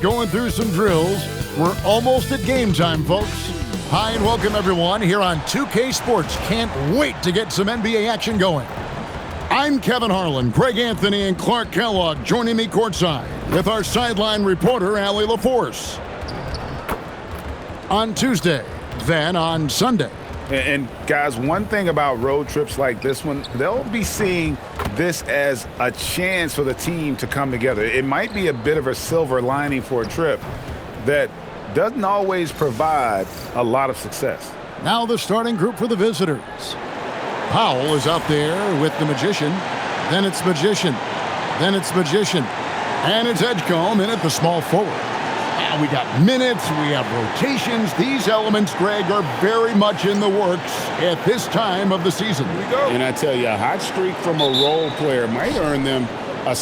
Going through some drills. We're almost at game time, folks. Hi and welcome everyone here on 2K Sports. Can't wait to get some NBA action going. I'm Kevin Harlan, Greg Anthony, and Clark Kellogg joining me courtside with our sideline reporter, Allie LaForce. On Tuesday, then on Sunday. And guys, one thing about road trips like this one, they'll be seeing this as a chance for the team to come together. It might be a bit of a silver lining for a trip that doesn't always provide a lot of success. Now the starting group for the visitors. Powell is out there with the Magician. Then it's Magician. Then it's Magician. And it's Edgecombe in at the small forward. We got minutes, we have rotations. These elements, Greg, are very much in the works at this time of the season. Here we go. And I tell you, a hot streak from a role player might earn them a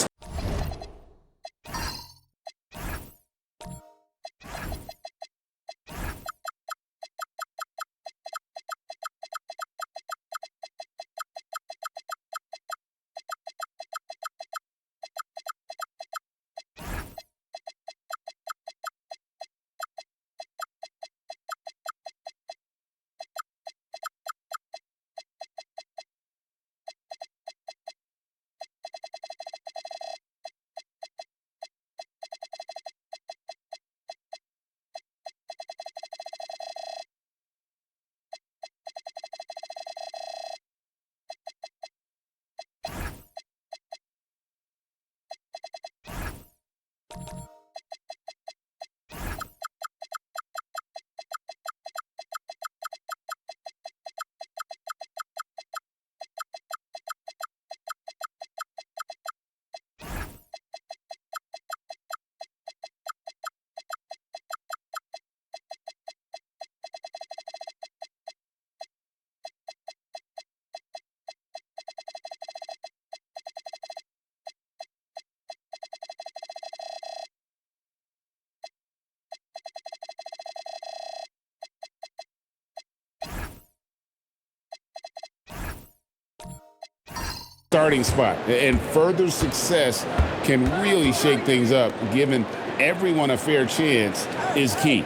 starting spot, and further success can really shake things up. Giving everyone a fair chance is key.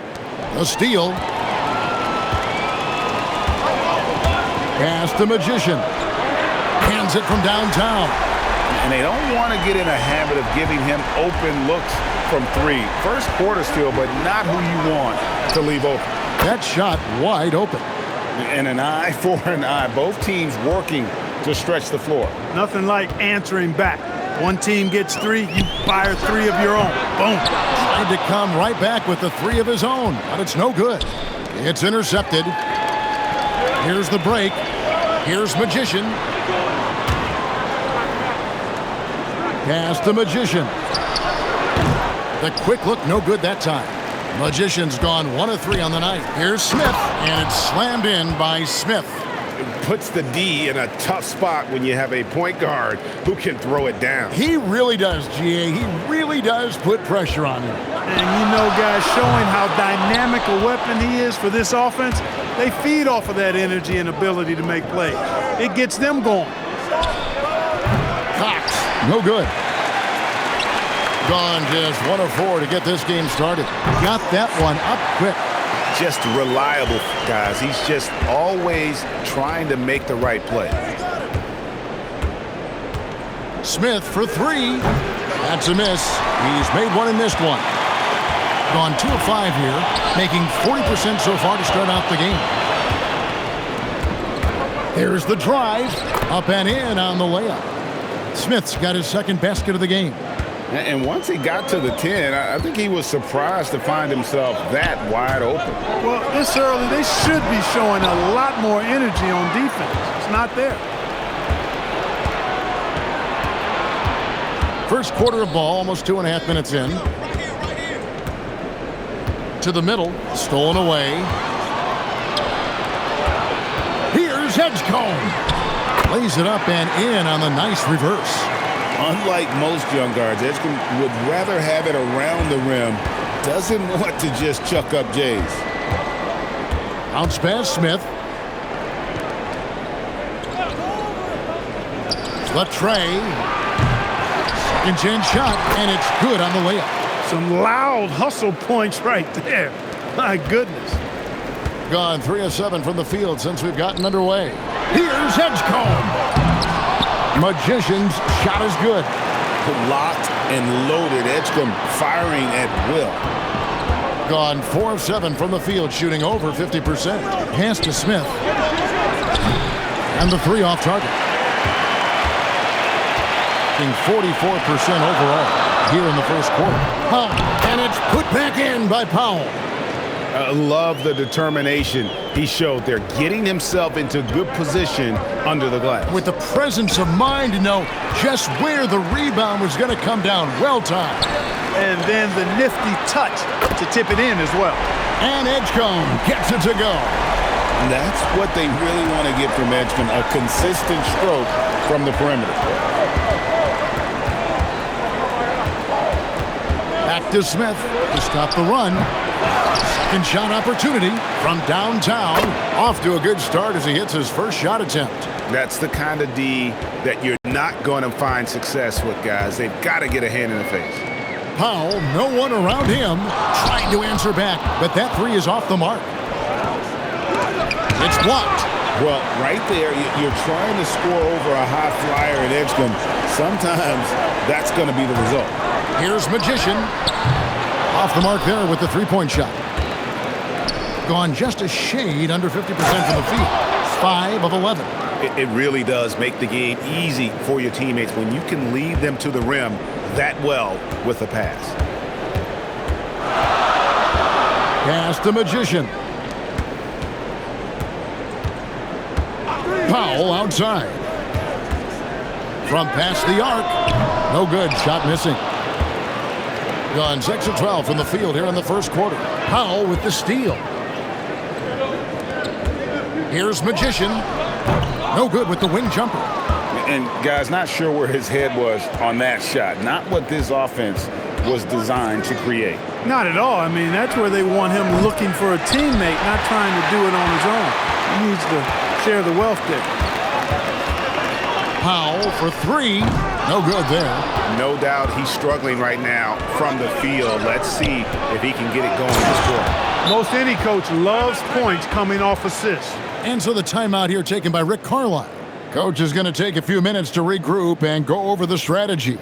A steal. Pass the Magician. Hands it from downtown. And they don't want to get in a habit of giving him open looks from three. First quarter steal, but not who you want to leave open. That shot wide open. And an eye for an eye. Both teams working to stretch the floor. Nothing like answering back. One team gets three, you fire three of your own. Boom. Tried to come right back with the three of his own, but it's no good. It's intercepted. Here's the break. Here's Magician. Pass the Magician. The quick look, no good that time. Magician's gone 1 of 3 on the night. Here's Smith, and it's slammed in by Smith. It puts the D in a tough spot when you have a point guard who can throw it down. He really does, GA. He really does put pressure on him. And you know, guys, showing how dynamic a weapon he is for this offense, they feed off of that energy and ability to make plays. It gets them going. Cox, no good. Gone just 1 of 4 to get this game started. Got that one up quick. Just reliable, guys. He's just always trying to make the right play. Smith for 3. That's a miss. He's made one and missed one. Gone 2 of 5 here, making 40% so far to start out the game. There's the drive. Up and in on the layup. Smith's got his second basket of the game. And once he got to the 10, I think he was surprised to find himself that wide open. Well, this early, they should be showing a lot more energy on defense. It's not there. First quarter of ball, almost 2.5 minutes in. To the middle, stolen away. Here's Edgecombe. Lays it up and in on the nice reverse. Unlike most young guards, Edgecombe would rather have it around the rim. Doesn't want to just chuck up J's. Bounce pass, Smith. Latrey. Second chance shot, and it's good on the layup. Some loud hustle points right there. My goodness. Gone 3 of 7 from the field since we've gotten underway. Here's Edgecombe. Magician's shot is good. Locked and loaded. Edgecombe firing at will. Gone 4 of 7 from the field, shooting over 50%. Pass to Smith. And the 3 off target. 44% overall here in the first quarter. And it's put back in by Powell. I love the determination he showed there, getting himself into good position under the glass. With the presence of mind to know just where the rebound was going to come down. Well timed. And then the nifty touch to tip it in as well. And Edgecombe gets it to go. And that's what they really want to get from Edgecombe, a consistent stroke from the perimeter. Back to Smith to stop the run. Second shot opportunity from downtown. Off to a good start as he hits his first shot attempt. That's the kind of D that you're not going to find success with, guys. They've got to get a hand in the face. Powell, no one around him, trying to answer back, but that 3 is off the mark. It's blocked. Well, right there, you're trying to score over a high flyer in Edgecombe. Sometimes that's going to be the result. Here's Magician. Off the mark there with the three-point shot. Gone just a shade under 50% from the field. 5 of 11. It really does make the game easy for your teammates when you can lead them to the rim that well with a pass. Pass to Magician. Powell outside. From past the arc. No good. Shot missing. Gone 6 of 12 from the field here in the first quarter. Powell with the steal. Here's Magician. No good with the wing jumper. And, guys, not sure where his head was on that shot. Not what this offense was designed to create. Not at all. I mean, that's where they want him looking for a teammate, not trying to do it on his own. He needs to share the wealth there. Powell for 3. No good there. No doubt he's struggling right now from the field. Let's see if he can get it going this quarter. Most any coach loves points coming off assists. And so the timeout here taken by Rick Carlisle. Coach is going to take a few minutes to regroup and go over the strategy.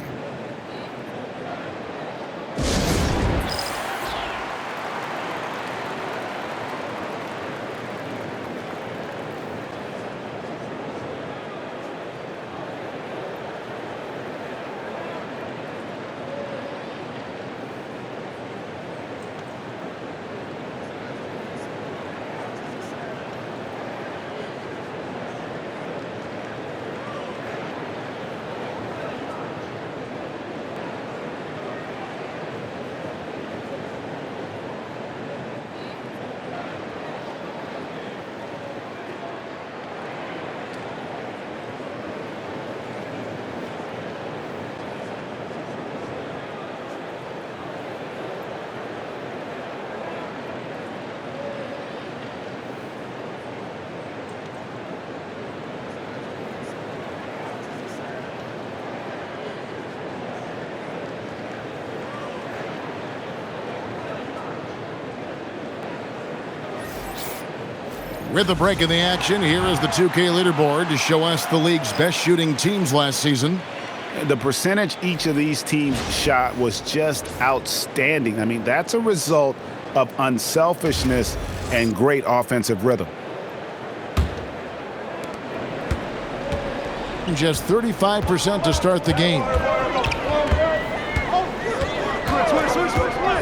With the break in the action, here is the 2K leaderboard to show us the league's best shooting teams last season. The percentage each of these teams shot was just outstanding. I mean, that's a result of unselfishness and great offensive rhythm. Just 35% to start the game.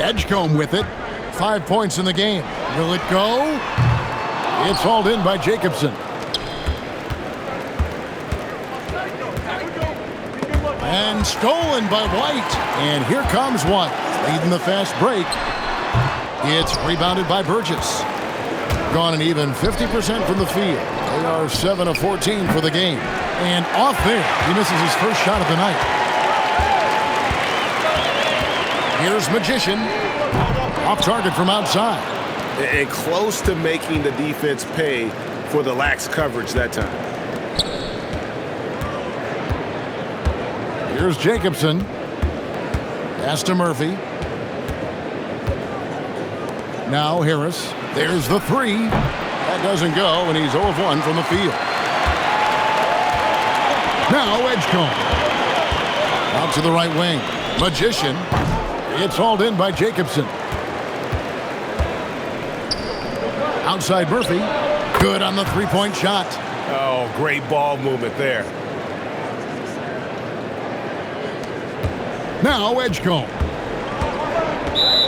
Edgecombe with it. 5 points in the game. Will it go? It's hauled in by Jacobson. And stolen by White. And here comes White, leading the fast break. It's rebounded by Burgess. Gone an even 50% from the field. They are 7 of 14 for the game. And off there, he misses his first shot of the night. Here's Magician. Off target from outside. And close to making the defense pay for the lax coverage that time. Here's Jacobson. Pass to Murphy. Now Harris. There's the three. That doesn't go, and he's 0 of 1 from the field. Now Edgecombe. Out to the right wing. Magician. It's hauled in by Jacobson. Outside Murphy. Good on the three-point shot. Oh, great ball movement there. Now Edgecombe.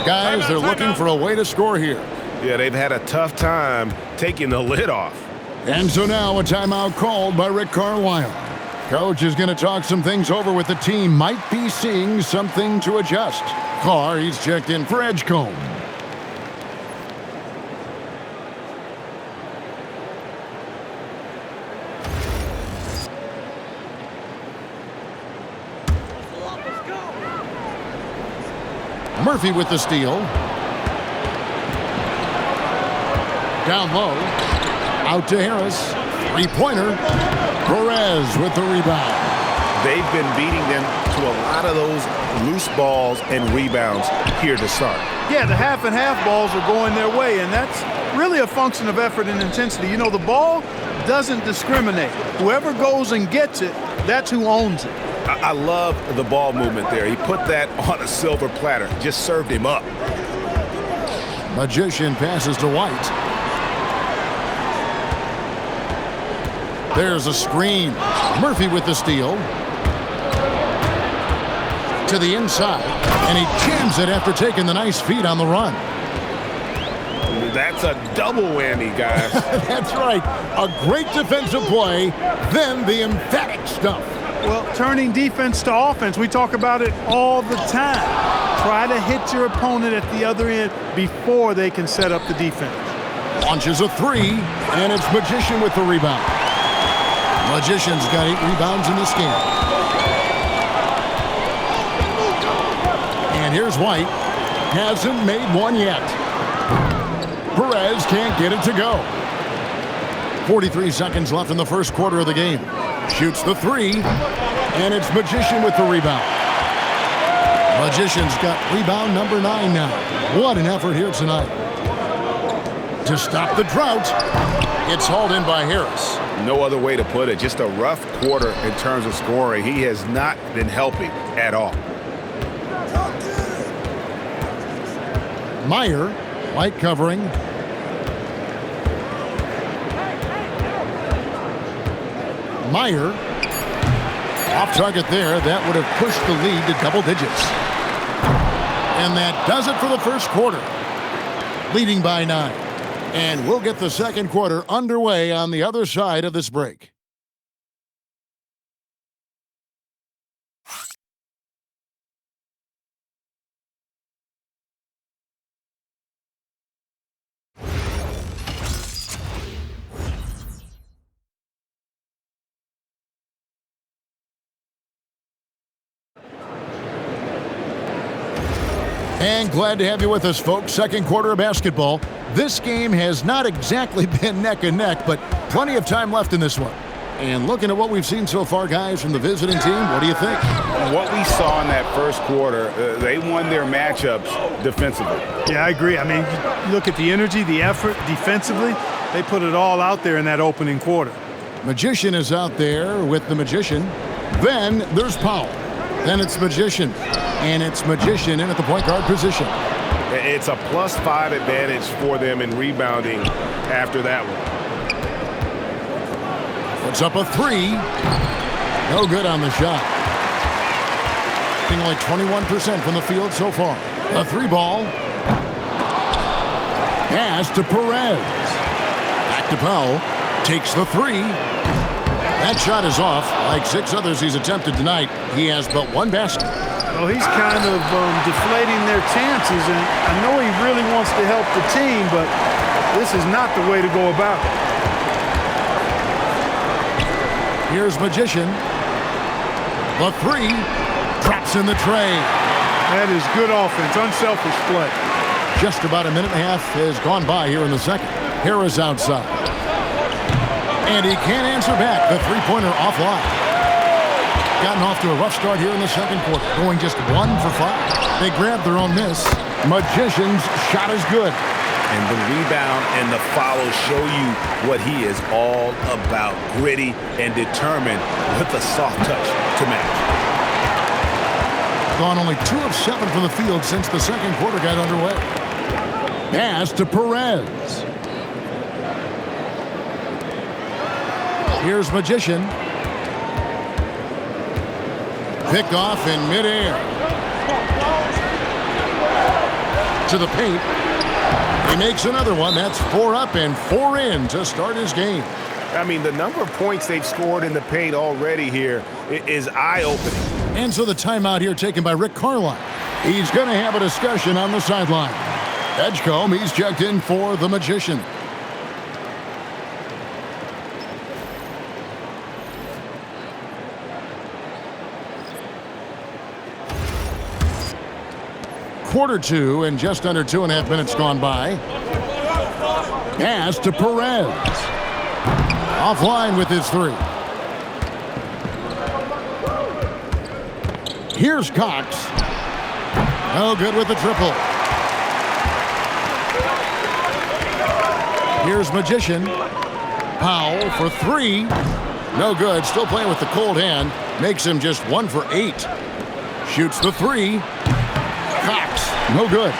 Guys, they're looking for a way to score here. Yeah, they've had a tough time taking the lid off. And so now a timeout called by Rick Carlisle. Coach is going to talk some things over with the team. Might be seeing something to adjust. Carr, he's checked in for Edgecombe. Murphy with the steal. Down low. Out to Harris. Three-pointer. Perez with the rebound. They've been beating them to a lot of those loose balls and rebounds here to start. Yeah, the half and half balls are going their way, and that's really a function of effort and intensity. You know, the ball doesn't discriminate. Whoever goes and gets it, that's who owns it. I love the ball movement there. He put that on a silver platter. Just served him up. Magician passes to White. There's a screen. Murphy with the steal. To the inside. And he jams it after taking the nice feed on the run. That's a double whammy, guys. That's right. A great defensive play, then the emphatic stuff. Well, turning defense to offense, we talk about it all the time. Try to hit your opponent at the other end before they can set up the defense. Launches a three, and it's Magician with the rebound. Magician's got 8 rebounds in this game. And here's White. Hasn't made one yet. Perez can't get it to go. 43 seconds left in the first quarter of the game. Shoots the three, and it's Magician with the rebound. Magician's got rebound number 9 now. What an effort here tonight. To stop the drought, it's hauled in by Harris. No other way to put it. Just a rough quarter in terms of scoring. He has not been helping at all. Meyer, White covering. Meyer, off target there. That would have pushed the lead to double digits. And that does it for the first quarter. Leading by 9. And we'll get the second quarter underway on the other side of this break. And glad to have you with us, folks. Second quarter of basketball. This game has not exactly been neck and neck, but plenty of time left in this one. And looking at what we've seen so far, guys, from the visiting team, what do you think? What we saw in that first quarter, they won their matchups defensively. Yeah, I agree. I mean, you look at the energy, the effort defensively. They put it all out there in that opening quarter. Magician is out there with the Magician. Then there's Powell. Then it's Magician. And it's Magician in at the point guard position. It's a +5 advantage for them in rebounding after that one. Puts up a three. No good on the shot. Only 21% from the field so far. A three ball. Pass to Perez. Back to Powell. Takes the three. That shot is off. Like 6 others he's attempted tonight, he has but 1 basket. Well, he's kind of deflating their chances, and I know he really wants to help the team, but this is not the way to go about it. Here's Magician. The three drops in the tray. That is good offense, unselfish play. Just about a minute and a half has gone by here in the second. Harris outside. And he can't answer back. The three-pointer offline. Gotten off to a rough start here in the second quarter, going just 1 for 5. They grabbed their own miss. Magician's shot is good. And the rebound and the follow show you what he is all about. Gritty and determined with a soft touch to match. Gone only 2 of 7 from the field since the second quarter got underway. Pass to Perez. Here's Magician. Picked off in midair. To the paint. He makes another one. That's 4 up and 4 in to start his game. I mean, the number of points they've scored in the paint already here is eye-opening. And so the timeout here taken by Rick Carlisle. He's going to have a discussion on the sideline. Edgecombe, he's checked in for the Magician. Quarter 2 and just under 2.5 minutes gone by. Pass to Perez. Offline with his 3. Here's Cox. No good with the triple. Here's Magician. Powell for 3. No good. Still playing with the cold hand. Makes him just 1 for 8. Shoots the 3. Cox, no good.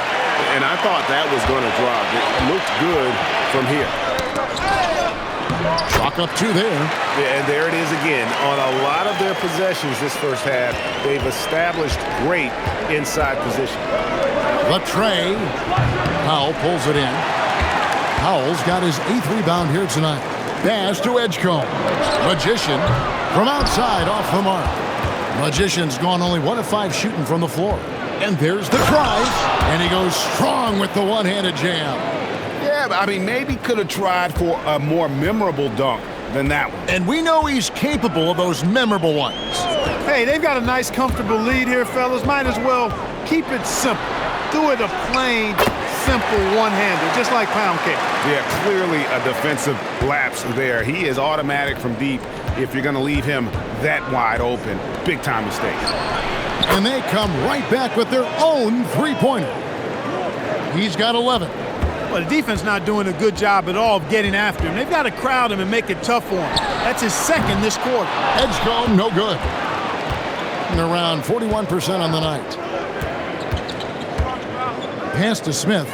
And I thought that was going to drop. It looked good from here. Chalk up 2 there. Yeah, and there it is again. On a lot of their possessions this first half, they've established great inside position. The tray. Powell pulls it in. Powell's got his 8th rebound here tonight. Pass to Edgecombe. Magician from outside off the mark. Magician's gone only 1 of 5 shooting from the floor. And there's the drive, and he goes strong with the one-handed jam. Yeah, but I mean, maybe could have tried for a more memorable dunk than that one. And we know he's capable of those memorable ones. Hey, they've got a nice, comfortable lead here, fellas. Might as well keep it simple. Do it a plain, simple one-hander, just like pound cake. Yeah, clearly a defensive lapse there. He is automatic from deep if you're going to leave him that wide open. Big-time mistake. And they come right back with their own 3-pointer. He's got 11. Well, the defense not doing a good job at all of getting after him. They've got to crowd him and make it tough for him. That's his 2nd this quarter. Edgecombe, no good. And around 41% on the night. Pass to Smith.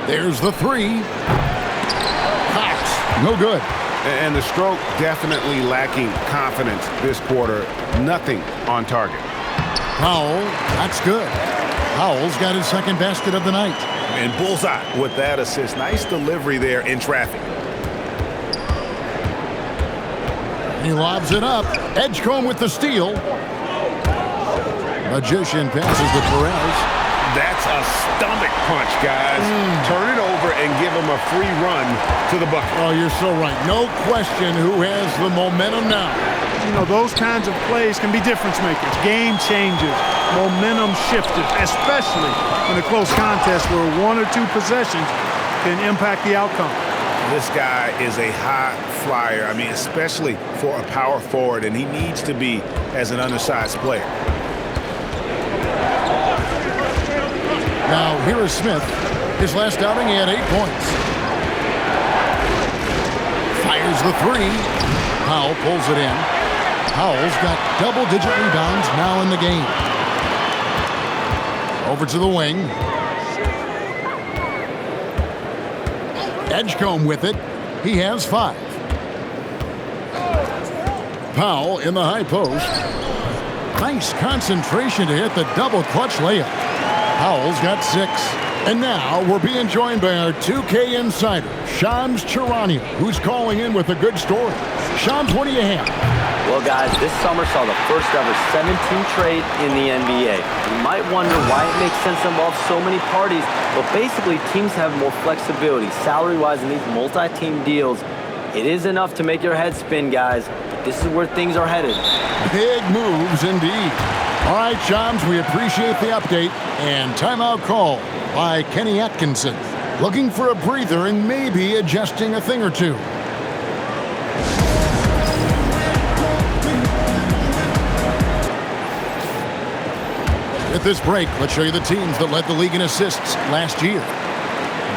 There's the 3. Cox, no good. And the stroke definitely lacking confidence this quarter. Nothing on target. Powell, that's good. Powell's got his 2nd basket of the night. And bullseye with that assist. Nice delivery there in traffic. He lobs it up. Edgecombe with the steal. Magician passes to Perez. That's a stomach punch, guys. Turn it over and give him a free run to the bucket. Oh, you're so right. No question who has the momentum now. You know, those kinds of plays can be difference makers, game changers, momentum shifters, especially in a close contest where 1 or 2 possessions can impact the outcome. This guy is a high flyer. I mean, especially for a power forward, and he needs to be as an undersized player. Now, here is Smith. His last outing, he had 8 points. Fires the 3. Powell pulls it in. Powell's got double-digit rebounds now in the game. Over to the wing. Edgecombe with it. He has 5. Powell in the high post. Nice concentration to hit the double clutch layup. Powell's got 6. And now we're being joined by our 2K insider, Shams Charania, who's calling in with a good story. Shams, what do you have? Well, guys, this summer saw the first ever 17 trade in the NBA. You might wonder why it makes sense to involve so many parties, but basically teams have more flexibility salary-wise in these multi-team deals. It is enough to make your head spin, guys. But this is where things are headed. Big moves indeed. All right, Shams, we appreciate the update. And timeout call by Kenny Atkinson. Looking for a breather and maybe adjusting a thing or two. At this break, let's show you the teams that led the league in assists last year.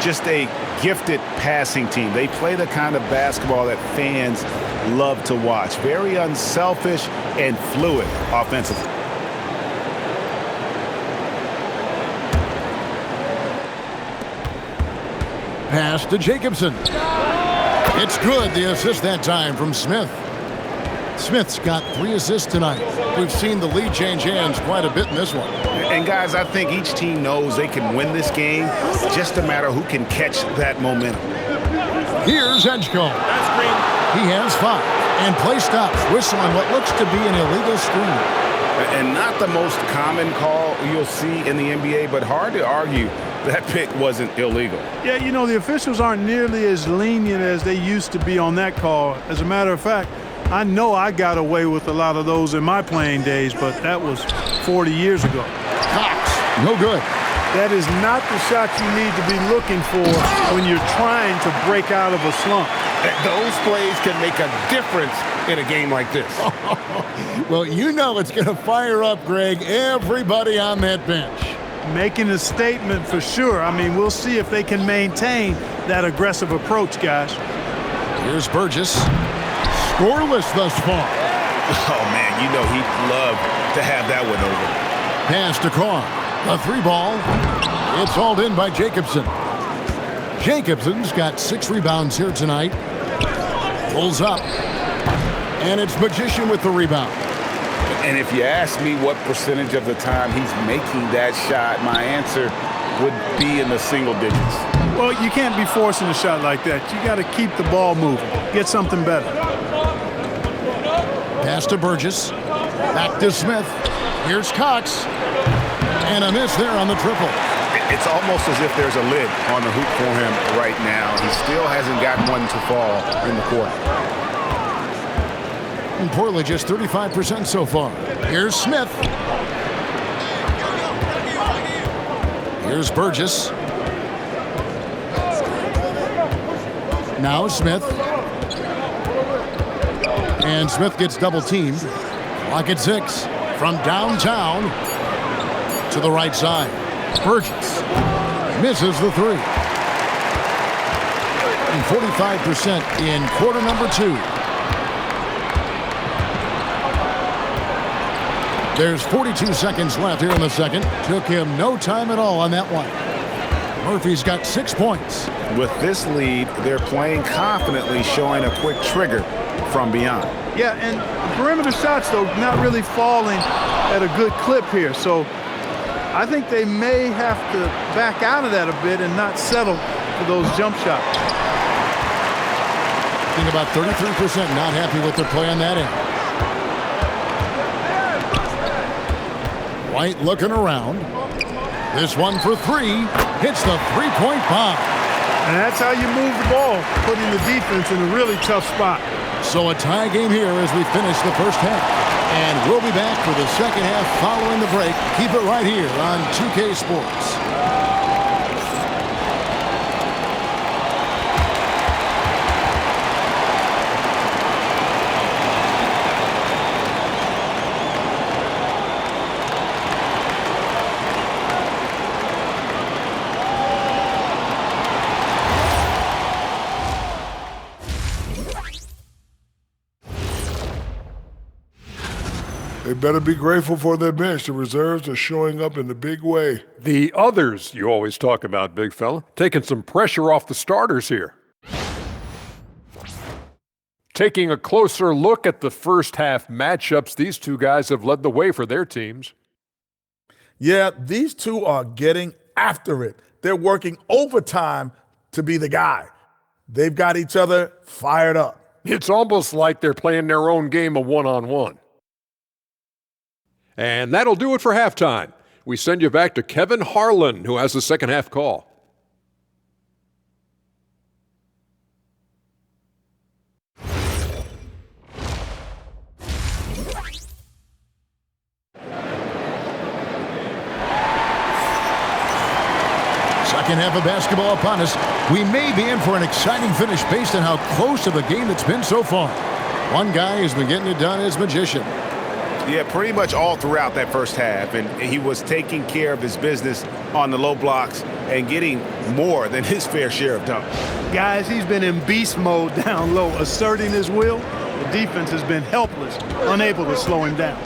just a gifted passing team. They play the kind of basketball that fans love to watch. Very unselfish and fluid offensively. Pass to Jacobson. It's good. The assist that time from Smith. Smith's got 3 assists tonight. We've seen the lead change hands quite a bit in this one. And guys, I think each team knows they can win this game. It's just a matter who can catch that momentum. Here's Edgecombe. He has 5. And play stops. Whistle on what looks to be an illegal screen. And not the most common call you'll see in the NBA, but hard to argue that pick wasn't illegal. Yeah, you know, the officials aren't nearly as lenient as they used to be on that call. As a matter of fact, I know I got away with a lot of those in my playing days, but that was 40 years ago. Cox, no good. That is not the shot you need to be looking for when you're trying to break out of a slump. Those plays can make a difference in a game like this. Well, you know it's going to fire up, Greg, everybody on that bench. Making a statement for sure. I mean, we'll see if they can maintain that aggressive approach, guys. Here's Burgess. Scoreless thus far. Oh, man, you know he'd love to have that one over. Pass to Carr. The 3 ball. It's hauled in by Jacobson. Jacobson's got 6 rebounds here tonight. Pulls up. And it's Magician with the rebound. And if you ask me what percentage of the time he's making that shot, my answer would be in the single digits. Well, you can't be forcing a shot like that. You got to keep the ball moving. Get something better. Pass to Burgess. Back to Smith. Here's Cox. And a miss there on the triple. It's almost as if there's a lid on the hoop for him right now. He still hasn't got one to fall in the court. And Portland just 35% so far. Here's Smith. Here's Burgess. Now Smith. And Smith gets double teamed. Clock at 6. From downtown to the right side. Burgess misses the 3. And 45% in quarter number 2. There's 42 seconds left here in the second. Took him no time at all on that one. Murphy's got 6 points. With this lead, they're playing confidently, showing a quick trigger from beyond. Yeah, and perimeter shots, though, not really falling at a good clip here. So I think they may have to back out of that a bit and not settle for those jump shots. I think about 33% not happy with their play on that end. White looking around. This one for 3. Hits the 3-point bomb. And that's how you move the ball, putting the defense in a really tough spot. So a tie game here as we finish the first half. And we'll be back for the second half following the break. Keep it right here on 2K Sports. They better be grateful for their bench. The reserves are showing up in a big way. The others you always talk about, big fella. Taking some pressure off the starters here. Taking a closer look at the first half matchups, these two guys have led the way for their teams. Yeah, these two are getting after it. They're working overtime to be the guy. They've got each other fired up. It's almost like they're playing their own game of one-on-one. And that'll do it for halftime. We send you back to Kevin Harlan, who has the second half call. Second half of basketball upon us. We may be in for an exciting finish based on how close to the game it's been so far. One guy has been getting it done as Magician. Yeah, pretty much all throughout that first half, and he was taking care of his business on the low blocks and getting more than his fair share of dunks. Guys, he's been in beast mode down low, asserting his will. The defense has been helpless, unable to slow him down.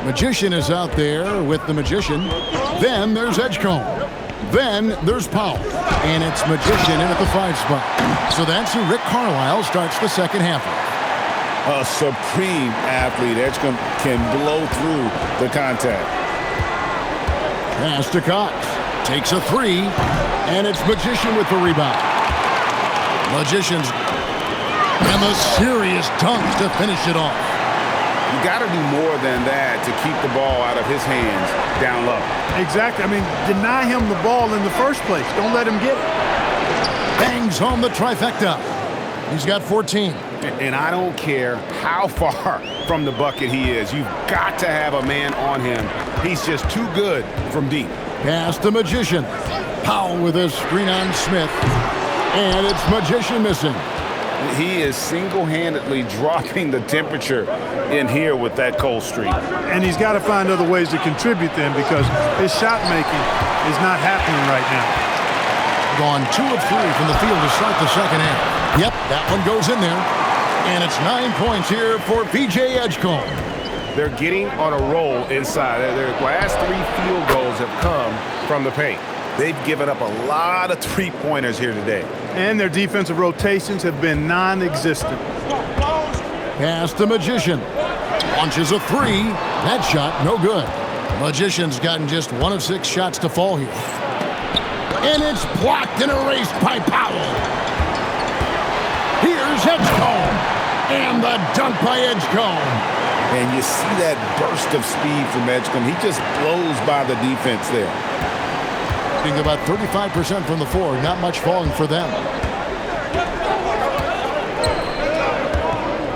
Magician is out there with the Magician. Then there's Edgecombe. Then there's Powell. And it's Magician in at the 5 spot. So that's who Rick Carlisle starts the second half with. A supreme athlete. Edgecombe can blow through the contact. Pass to Cox. Takes a 3. And it's Magician with the rebound. Magician's and the serious dunks to finish it off. You got to do more than that to keep the ball out of his hands down low. Exactly. I mean, deny him the ball in the first place. Don't let him get it. Bangs home the trifecta. He's got 14. And I don't care how far from the bucket he is. You've got to have a man on him. He's just too good from deep. Pass the Magician. Powell with a screen on Smith. And it's Magician missing. He is single-handedly dropping the temperature in here with that cold streak. And he's got to find other ways to contribute then, because his shot making is not happening right now. Gone 2 of 3 from the field to start the second half. Yep, that one goes in there. And it's 9 points here for P.J. Edgecombe. They're getting on a roll inside. Their last 3 field goals have come from the paint. They've given up a lot of three-pointers here today. And their defensive rotations have been non-existent. Pass the Magician. Launches a 3. That shot, no good. Magician's gotten just 1 of 6 shots to fall here. And it's blocked and erased by Powell. Here's Edgecombe. And the dunk by Edgecombe. And you see that burst of speed from Edgecombe. He just blows by the defense there. About 35% from the floor. Not much falling for them.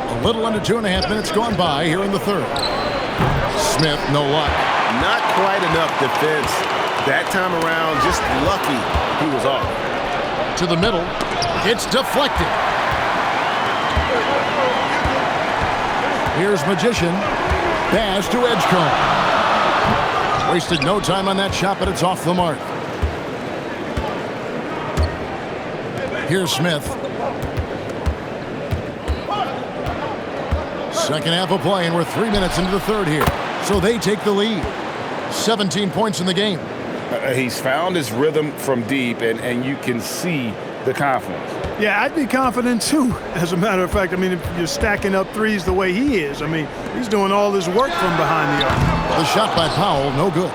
A little under 2.5 minutes gone by here in the third. Smith, no luck. Not quite enough defense. That time around, just lucky he was off. To the middle. It's deflected. Here's Magician. Pass to Edgecombe. Wasted no time on that shot, but it's off the mark. Here's Smith. Second half of play, and we're 3 minutes into the third here. So they take the lead. 17 points in the game. He's found his rhythm from deep, and you can see the confidence. Yeah, I'd be confident too, as a matter of fact. I mean, if you're stacking up threes the way he is, I mean, he's doing all this work from behind the arc. The shot by Powell, no good.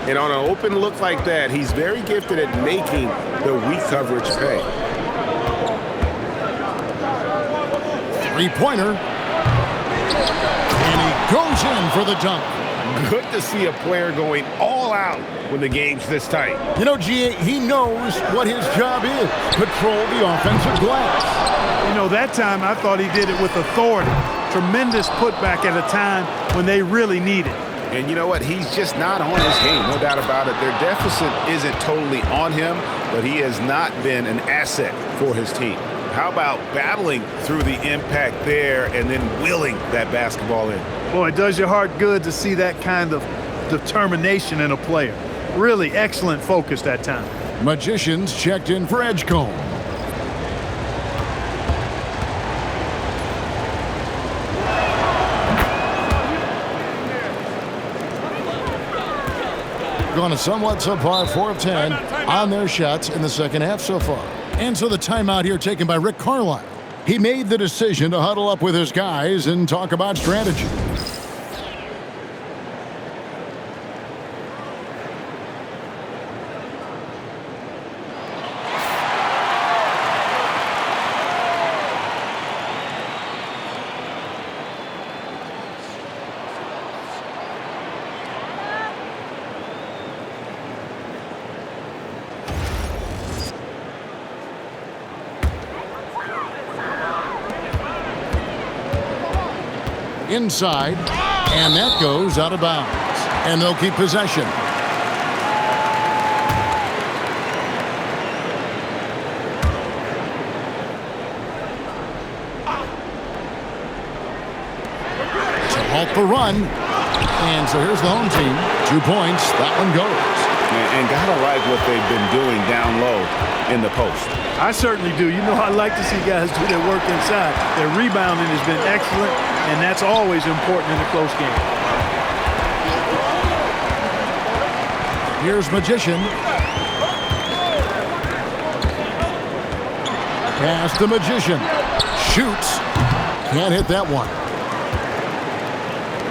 And on an open look like that, he's very gifted at making the weak coverage pay. Three-pointer. And he goes in for the dunk. Good to see a player going all out when the game's this tight. You know, G.A., he knows what his job is. Patrol the offensive glass. You know, that time I thought he did it with authority. Tremendous putback at a time when they really need it. And you know what? He's just not on his game, no doubt about it. Their deficit isn't totally on him, but he has not been an asset for his team. How about battling through the impact there and then willing that basketball in? Boy, it does your heart good to see that kind of determination in a player. Really excellent focus that time. Magicians checked in for Edgecombe. Gone a somewhat subpar 4 of 10 on their shots in the second half so far. And so the timeout here taken by Rick Carlisle. He made the decision to huddle up with his guys and talk about strategy. Inside, and that goes out of bounds. And they'll keep possession. To halt the run, And so here's the home team. 2 points. That one goes. And gotta like what they've been doing down low in the post. I certainly do. You know, I like to see guys do their work inside. Their rebounding has been excellent, and that's always important in a close game. Here's Magician. Pass to Magician. Shoots. Can't hit that one.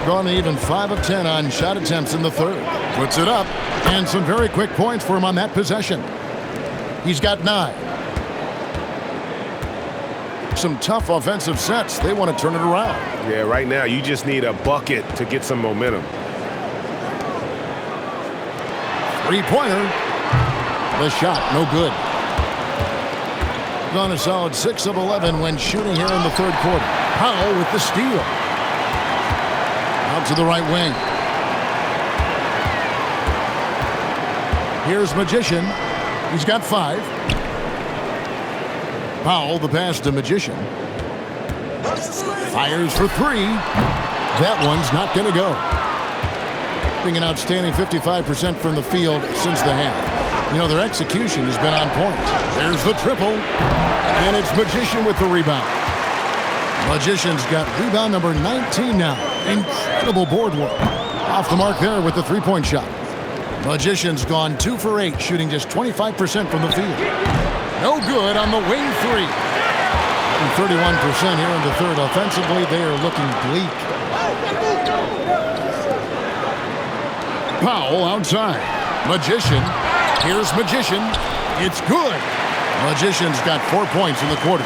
Gone to even 5 of 10 on shot attempts in the third. Puts it up, and some very quick points for him on that possession. He's got 9. Some tough offensive sets. They want to turn it around. Yeah, right now you just need a bucket to get some momentum. Three-pointer. The shot, no good. Gone a solid 6 of 11 when shooting here in the third quarter. Powell with the steal. Out to the right wing. Here's Magician. He's got 5. Powell, the pass to Magician. Fires for 3. That one's not going to go. Being an outstanding 55% from the field since the half. You know, their execution has been on point. There's the triple. And it's Magician with the rebound. Magician's got rebound number 19 now. Incredible board work. Off the mark there with the three-point shot. Magician's gone 2 for 8, shooting just 25% from the field. No good on the wing 3. And 31% here in the third. Offensively, they are looking bleak. Powell outside. Magician. Here's Magician. It's good. Magician's got 4 points in the quarter.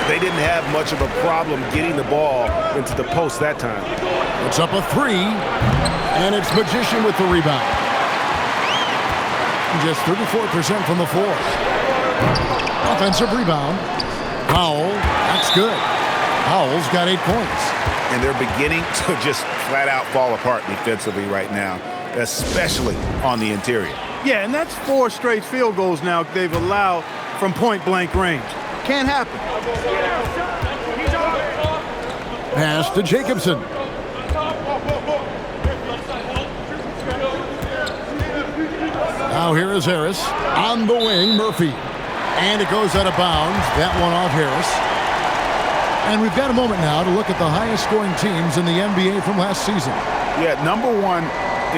They didn't have much of a problem getting the ball into the post that time. It's up a 3, and it's Magician with the rebound. Just 34% from the floor. Offensive rebound. Powell, that's good. Powell's got 8 points. And they're beginning to just flat out fall apart defensively right now, especially on the interior. Yeah, and that's 4 straight field goals now they've allowed from point-blank range. Can't happen. Pass to Jacobson. Now here is Harris. On the wing, Murphy. And it goes out of bounds. That one off Harris. And we've got a moment now to look at the highest scoring teams in the NBA from last season. Yeah, number 1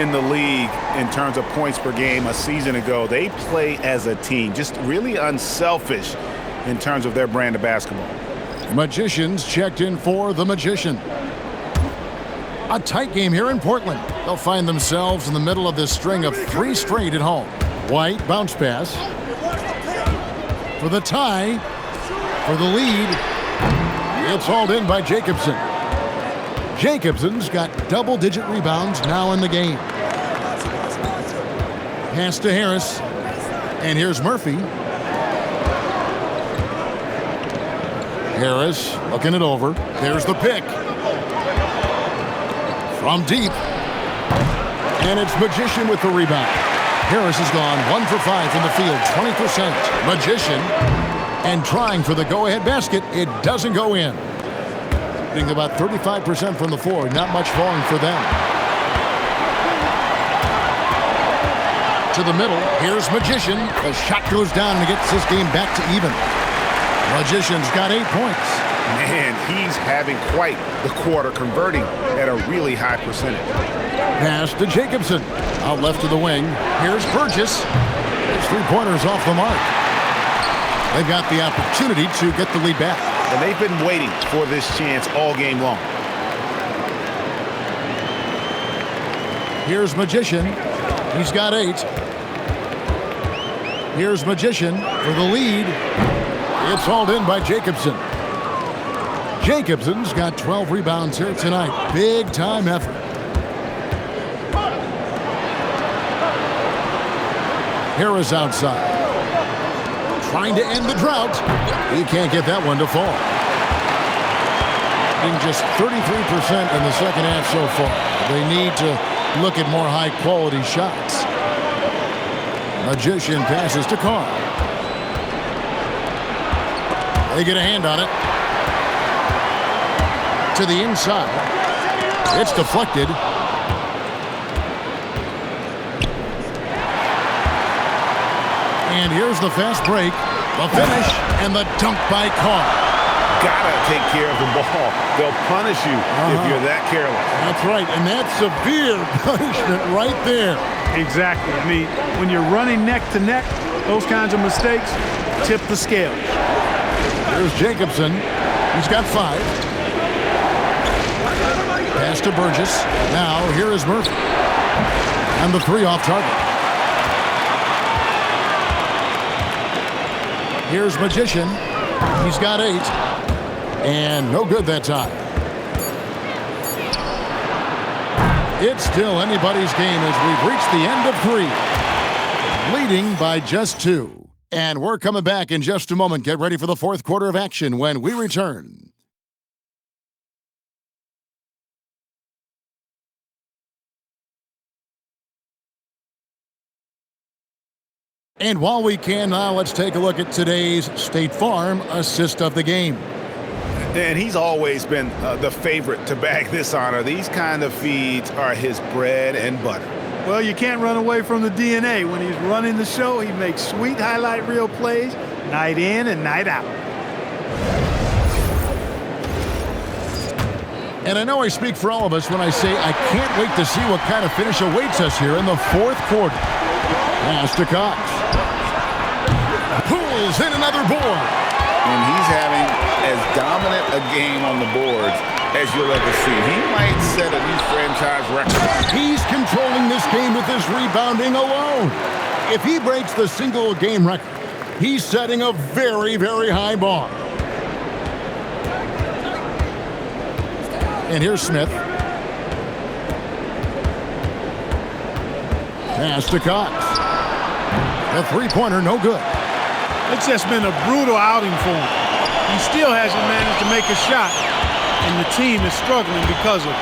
in the league in terms of points per game a season ago. They play as a team, just really unselfish in terms of their brand of basketball. Magicians checked in for the Magician. A tight game here in Portland. They'll find themselves in the middle of this string of 3 straight at home. White, bounce pass. For the tie. For the lead. It's hauled in by Jacobson. Jacobson's got double-digit rebounds now in the game. Pass to Harris. And here's Murphy. Harris looking it over. There's the pick. From deep. And it's Magician with the rebound. Harris has gone 1 for 5 from the field, 20%. Magician. And trying for the go-ahead basket. It doesn't go in. Being about 35% from the floor. Not much falling for them. To the middle. Here's Magician. The shot goes down and gets this game back to even. Magician's got 8 points. Man, he's having quite the quarter, converting at a really high percentage. Pass to Jacobson. Out left to the wing. Here's Burgess. His 3-pointers off the mark. They've got the opportunity to get the lead back. And they've been waiting for this chance all game long. Here's Magician. He's got 8. Here's Magician for the lead. It's hauled in by Jacobson. Jacobson's got 12 rebounds here tonight. Big time effort. Harris outside. Trying to end the drought. He can't get that one to fall. Being just 33% in the second half so far. They need to look at more high quality shots. Magician passes to Carr. They get a hand on it. To the inside. It's deflected. And here's the fast break, the finish, and the dunk by Carr. Gotta take care of the ball. They'll punish you if you're that careless. That's right, and that's severe punishment right there. Exactly. I mean, when you're running neck to neck, those kinds of mistakes tip the scale. Here's Jacobson. He's got 5. Pass to Burgess. Now here is Murphy. And the 3 off target. Here's Magician. He's got 8. And no good that time. It's still anybody's game as we've reached the end of 3. Leading by just 2. And we're coming back in just a moment. Get ready for the fourth quarter of action when we return. And while we can now, let's take a look at today's State Farm assist of the game. And he's always been the favorite to bag this honor. These kind of feeds are his bread and butter. Well, you can't run away from the DNA. When he's running the show, he makes sweet highlight reel plays night in and night out. And I know I speak for all of us when I say I can't wait to see what kind of finish awaits us here in the fourth quarter. Pass to Cox. Pulls in another board. And he's having as dominant a game on the boards as you'll ever see. He might set a new franchise record. He's controlling this game with his rebounding alone. If he breaks the single game record, he's setting a very, very high bar. And here's Smith. Pass to Cox. The three-pointer, no good. It's just been a brutal outing for him. He still hasn't managed to make a shot, and the team is struggling because of it.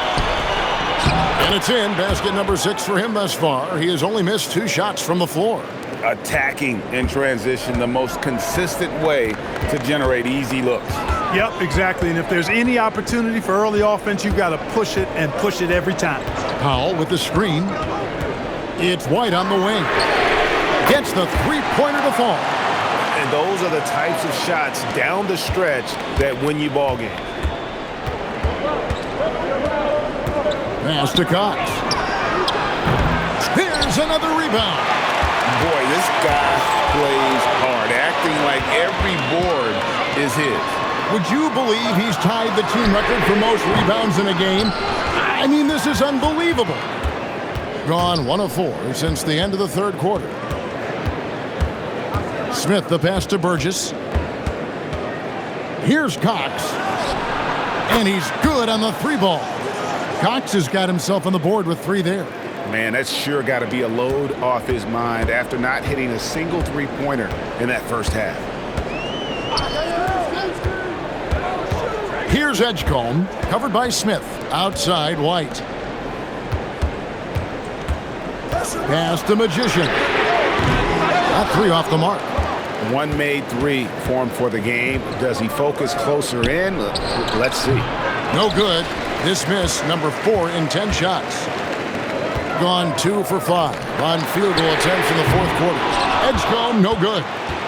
And it's in. Basket number 6 for him thus far. He has only missed 2 shots from the floor. Attacking in transition, the most consistent way to generate easy looks. Yep, exactly. And if there's any opportunity for early offense, you've got to push it and push it every time. Powell with the screen. It's White on the wing. Gets the three-pointer to fall. And those are the types of shots down the stretch that win you ball games. Pass to Cox. Here's another rebound. Boy, this guy plays hard, acting like every board is his. Would you believe he's tied the team record for most rebounds in a game? I mean, this is unbelievable. Gone 1 of 4 since the end of the third quarter. Smith, the pass to Burgess. Here's Cox. And he's good on the 3-ball. Cox has got himself on the board with 3 there. Man, that's sure got to be a load off his mind after not hitting a single three-pointer in that first half. Here's Edgecombe, covered by Smith. Outside, White. Pass to Magician. That 3 off the mark. One made 3 for him for the game. Does he focus closer in? Let's see. No good. This miss, number 4 in 10 shots. Gone 2 for 5 on field goal attempts in the fourth quarter. Edgecombe, no good.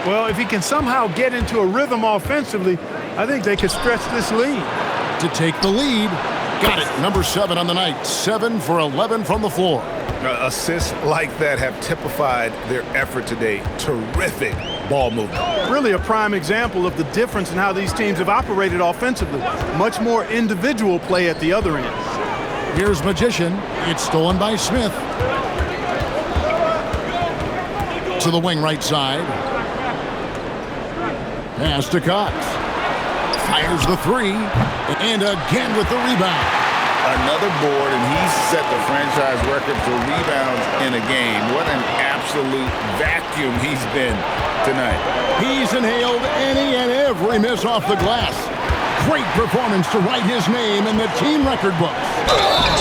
Well, if he can somehow get into a rhythm offensively, I think they could stretch this lead. To take the lead. Got it. Number 7 on the night. 7 for 11 from the floor. Assists like that have typified their effort today. Terrific ball movement. Really a prime example of the difference in how these teams have operated offensively. Much more individual play at the other end. Here's Magician. It's stolen by Smith. To the wing right side. Pass to Cox. Fires the 3. And again with the rebound. Another board, and he's set the franchise record for rebounds in a game. What an absolute vacuum he's been tonight. He's inhaled any and every miss off the glass. Great performance to write his name in the team record books.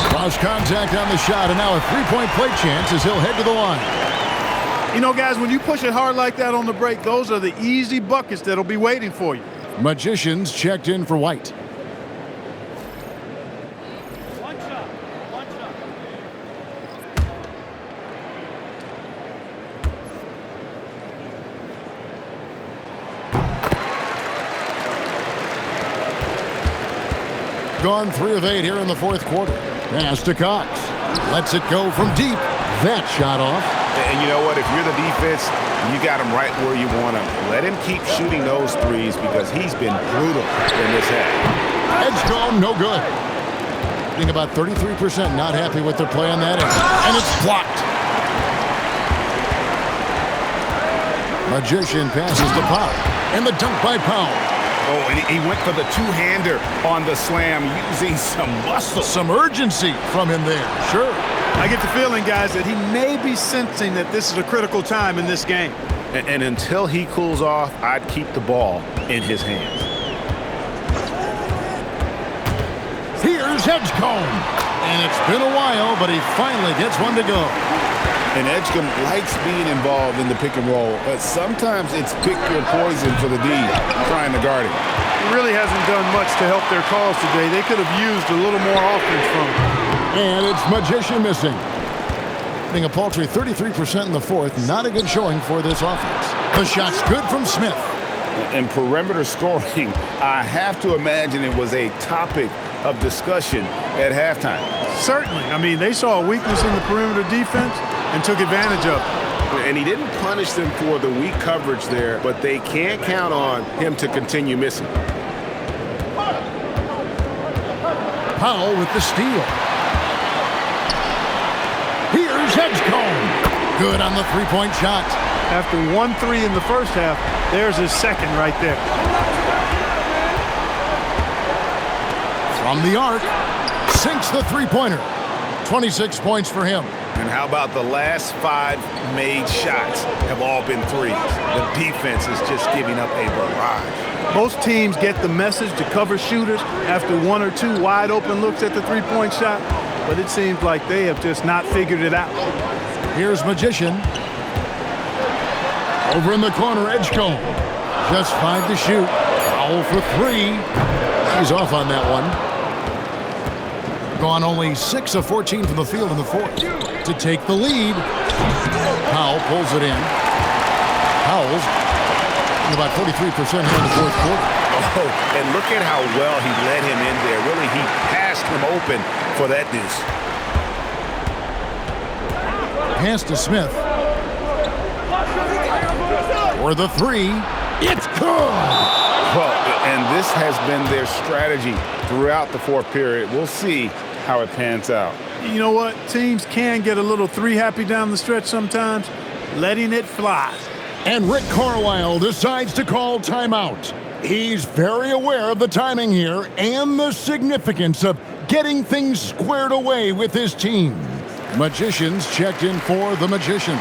Cross contact on the shot, and now a 3-point play chance as he'll head to the line. You know, guys, when you push it hard like that on the break, those are the easy buckets that'll be waiting for you. Magician's checked in for White. gone 3 of 8 here in the fourth quarter. Pass to Cox. Lets it go from deep. That shot off. And you know what? If you're the defense, you got him right where you want him. Let him keep shooting those threes because he's been brutal in this half. Edgecombe, no good. I think about 33% not happy with their play on that end. And it's blocked. Magician passes to Powell. And the dunk by Powell. Oh, and he went for the two-hander on the slam using some muscle. Some urgency from him there. Sure. I get the feeling, guys, that he may be sensing that this is a critical time in this game. And until he cools off, I'd keep the ball in his hands. Here's Edgecombe. And it's been a while, but he finally gets one to go. And Edgecombe likes being involved in the pick and roll, but sometimes it's pick your poison for the D trying to guard him. He really hasn't done much to help their cause today. They could have used a little more offense from him. And it's Magician missing. Getting a paltry 33% in the fourth. Not a good showing for this offense. The shot's good from Smith. And perimeter scoring, I have to imagine it was a topic of discussion at halftime. Certainly. I mean, they saw a weakness in the perimeter defense and took advantage of it. And he didn't punish them for the weak coverage there, but they can't count on him to continue missing. Powell with the steal. Here's Edgecombe. Good on the three-point shot. After 1-3 in the first half, there's his second right there. From the arc, sinks the three-pointer. 26 points for him. And how about the last 5 made shots have all been threes? The defense is just giving up a barrage. Most teams get the message to cover shooters after 1 or 2 wide open looks at the three-point shot, but it seems like they have just not figured it out. Here's Magician. Over in the corner, Edgecombe. Just 5 to shoot. Foul for 3. He's off on that one. Gone only 6 of 14 from the field in the fourth to take the lead. Powell pulls it in. Powell's about 43% here in the fourth quarter. Oh, and look at how well he led him in there. Really, he passed him open for that deuce. Pass to Smith. For the 3. It's good. Well, and this has been their strategy throughout the fourth period. We'll see how it pans out. You know what? Teams can get a little 3-happy down the stretch sometimes, letting it fly. And Rick Carlisle decides to call timeout. He's very aware of the timing here and the significance of getting things squared away with his team. Magicians checked in for the Magician.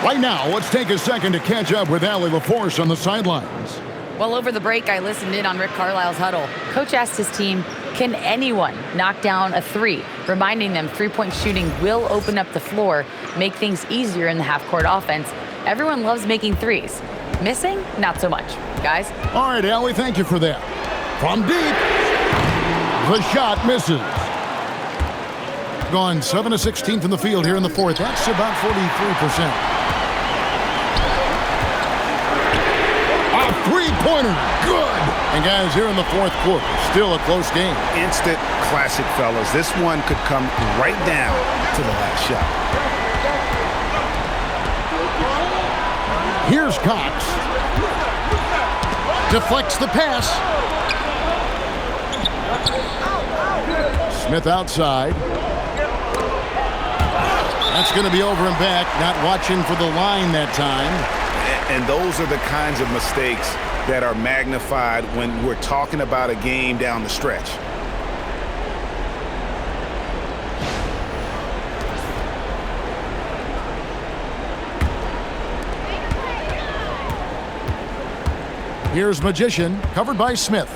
Right now, let's take a second to catch up with Allie LaForce on the sidelines. Well, over the break, I listened in on Rick Carlisle's huddle. Coach asked his team, can anyone knock down a 3? Reminding them three-point shooting will open up the floor, make things easier in the half-court offense. Everyone loves making threes. Missing? Not so much. Guys? All right, Allie, thank you for that. From deep, the shot misses. Gone 7 of 16 from the field here in the fourth. That's about 43%. Three-pointer, good. And guys, here in the fourth quarter, still a close game. Instant classic, fellas. This one could come right down to the last shot. Here's Cox. Deflects the pass. Smith outside. That's going to be over and back. Not watching for the line that time. And those are the kinds of mistakes that are magnified when we're talking about a game down the stretch. Here's Magician, covered by Smith.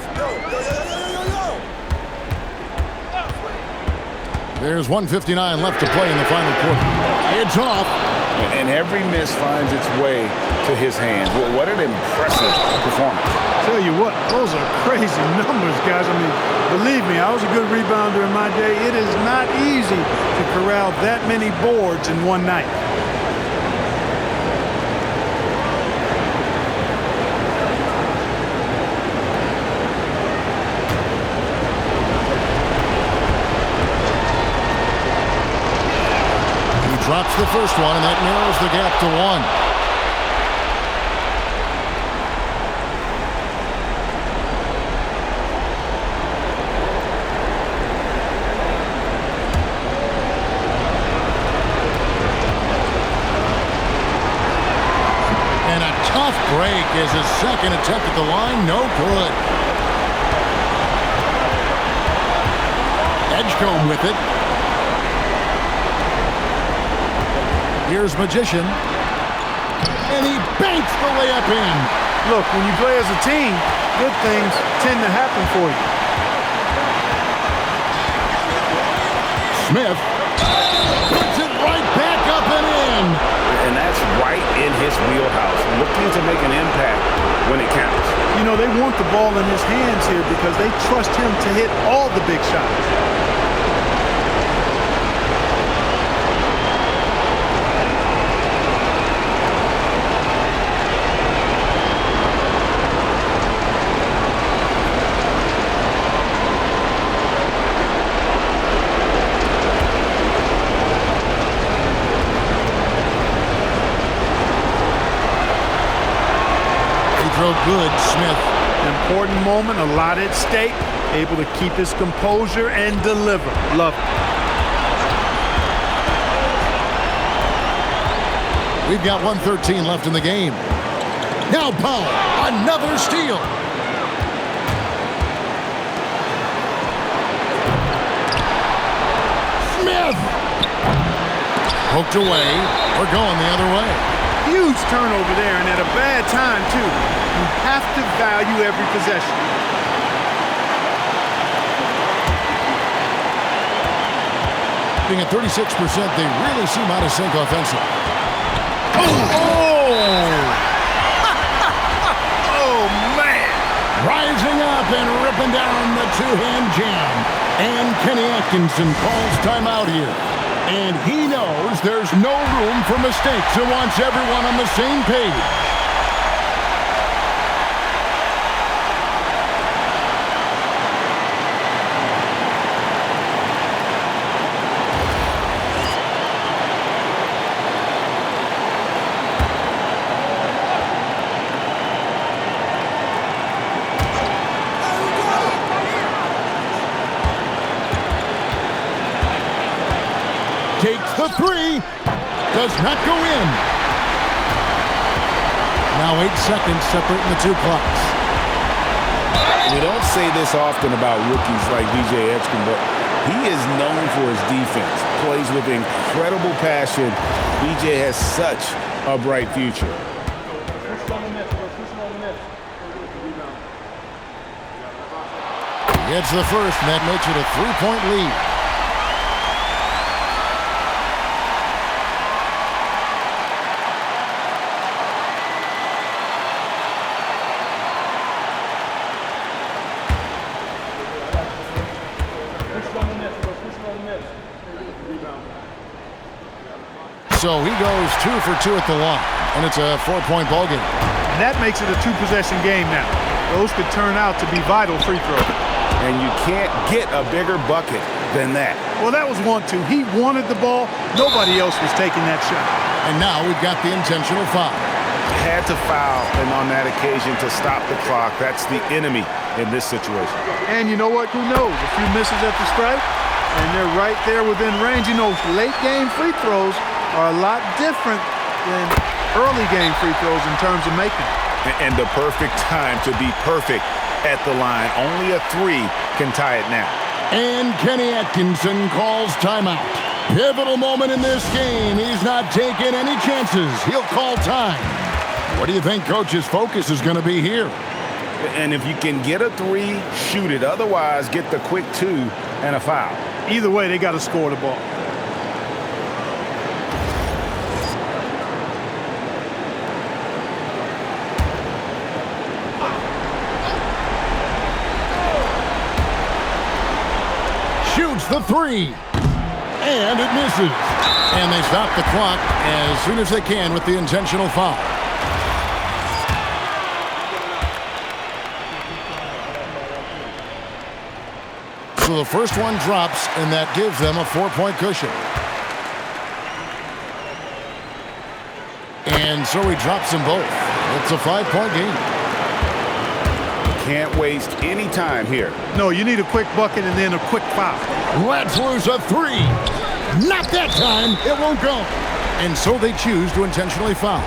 There's 1:59 left to play in the final quarter. It's off. And every miss finds its way to his hands. Well, what an impressive performance. Tell you what, those are crazy numbers, guys. I mean, believe me, I was a good rebounder in my day. It is not easy to corral that many boards in one night. Hits the first one, and that narrows the gap to 1. Tough break is his second attempt at the line. No good. Edgecombe with it. Here's Magician. And he banks the layup in. Look, when you play as a team, good things tend to happen for you. Smith puts it right back up and in. And that's right in his wheelhouse, looking to make an impact when it counts. You know, they want the ball in his hands here because they trust him to hit all the big shots. Good, Smith. Important moment, a lot at stake. Able to keep his composure and deliver. Love it. We've got 1:13 left in the game. Now Powell, another steal. Smith! Poked away. We're going the other way. Huge turnover there, and at a bad time, too. You have to value every possession. Being at 36%, they really seem out of sync offensively. Oh, man. Rising up and ripping down the two-hand jam. And Kenny Atkinson calls timeout here. And he knows there's no room for mistakes and wants everyone on the same page. Takes the three. Does not go in. Now 8 seconds separating the two clocks. We don't say this often about rookies like DJ Edgecombe, but he is known for his defense. Plays with incredible passion. DJ has such a bright future. Gets the first, and that makes it a 3-point lead. So he goes 2 for 2 at the line, and it's a 4-point ball game. And that makes it a 2-possession game now. Those could turn out to be vital free throws. And you can't get a bigger bucket than that. Well, that was 1-2. He wanted the ball. Nobody else was taking that shot. And now we've got the intentional foul. Had to foul, and on that occasion to stop the clock. That's the enemy in this situation. And you know what? Who knows? A few misses at the stripe, and they're right there within range. You know, late game free throws are a lot different than early game free throws in terms of making. And the perfect time to be perfect at the line. Only a 3 can tie it now. And Kenny Atkinson calls timeout. Pivotal moment in this game. He's not taking any chances. He'll call time. What do you think Coach's focus is going to be here? And if you can get a 3, shoot it. Otherwise, get the quick 2 and a foul. Either way, they got to score the ball. Shoots the 3. And it misses. And they stop the clock as soon as they can with the intentional foul. So the first one drops, and that gives them a 4-point cushion. And so he drops them both. It's a 5-point game. Can't waste any time here. No, you need a quick bucket and then a quick foul. Let's lose a 3. Not that time. It won't go. And so they choose to intentionally foul.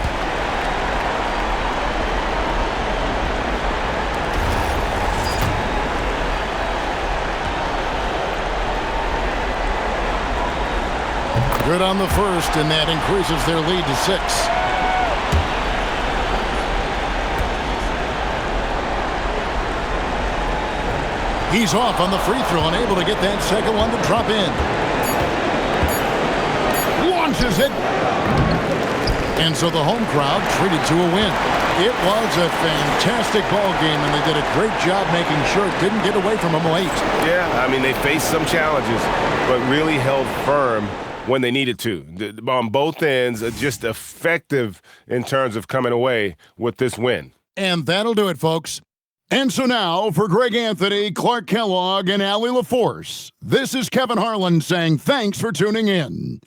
Good on the first, and that increases their lead to 6. He's off on the free throw and able to get that second one to drop in. Launches it. And so the home crowd treated to a win. It was a fantastic ball game, and they did a great job making sure it didn't get away from them late. Yeah, I mean, they faced some challenges, but really held firm when they needed to. On both ends, just effective in terms of coming away with this win. And that'll do it, folks. And so now, for Greg Anthony, Clark Kellogg, and Allie LaForce, this is Kevin Harlan saying thanks for tuning in.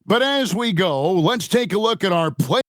But as we go, let's take a look at our play.